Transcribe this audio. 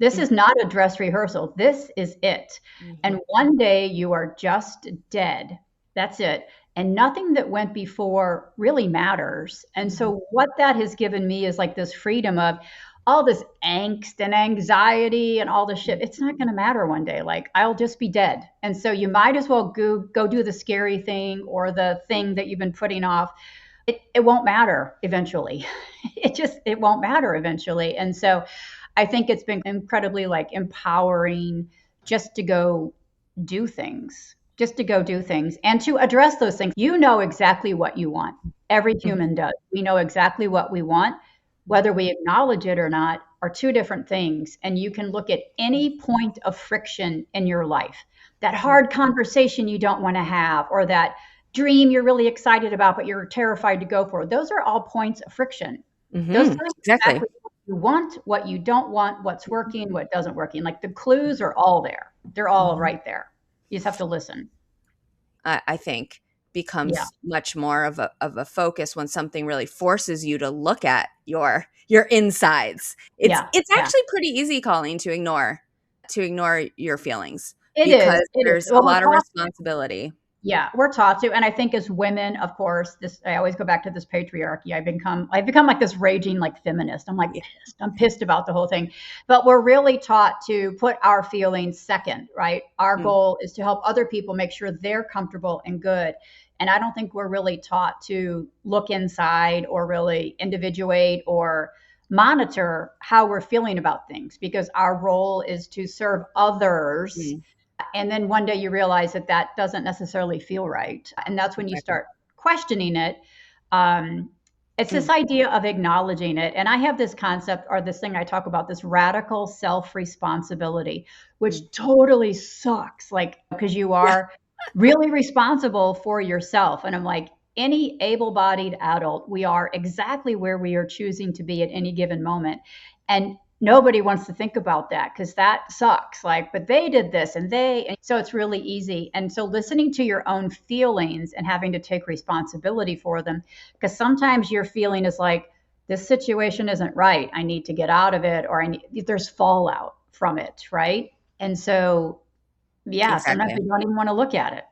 This is not a dress rehearsal. This is it. Mm-hmm. And one day you are just dead. That's it. And nothing that went before really matters. And Mm-hmm. so, what that has given me is like this freedom of all this angst and anxiety and all this shit. It's not going to matter one day. Like, I'll just be dead. And so, you might as well go do the scary thing or the thing that you've been putting off. It won't matter eventually. It won't matter eventually. And so, I think it's been incredibly like empowering just to go do things, just to go do things and to address those things. You know exactly what you want. Every human does. We know exactly what we want. Whether we acknowledge it or not are two different things. And you can look at any point of friction in your life, that hard conversation you don't want to have, or that dream you're really excited about, but you're terrified to go for. Those are all points of friction. Those Mm-hmm. tell you Exactly. exactly what you want, what you don't want, what's working, what doesn't working. Like the clues are all there. They're all Mm-hmm. right there. You just have to listen. I think Yeah. becomes much more of a focus when something really forces you to look at your insides. It's Yeah. it's Yeah. actually pretty easy, Colleen, to ignore your feelings It is. because It is. there's a Well, we're lot of taught. responsibility. Yeah, we're taught to, and I think as women, of course, this I always go back to this patriarchy. I've become like this raging like feminist. I'm pissed about the whole thing. But we're really taught to put our feelings second, right? Our Mm, goal is to help other people make sure they're comfortable and good. And I don't think we're really taught to look inside or really individuate or monitor how we're feeling about things because our role is to serve others, mm, and then one day you realize that that doesn't necessarily feel right, and that's when you exactly. start questioning it. um, it's this Mm, idea of acknowledging it, and I have this concept or this thing I talk about, this radical self responsibility, mm. which totally sucks, like because you Yeah. are really responsible for yourself. And I'm like, any able-bodied adult, we are exactly where we are choosing to be at any given moment. And nobody wants to think about that because that sucks, like, but they did this and so it's really easy. And so listening to your own feelings and having to take responsibility for them, because sometimes your feeling is like, this situation isn't right, I need to get out of it, or there's fallout from it, right? And so yeah, sometimes Exactly. we don't even want to look at it.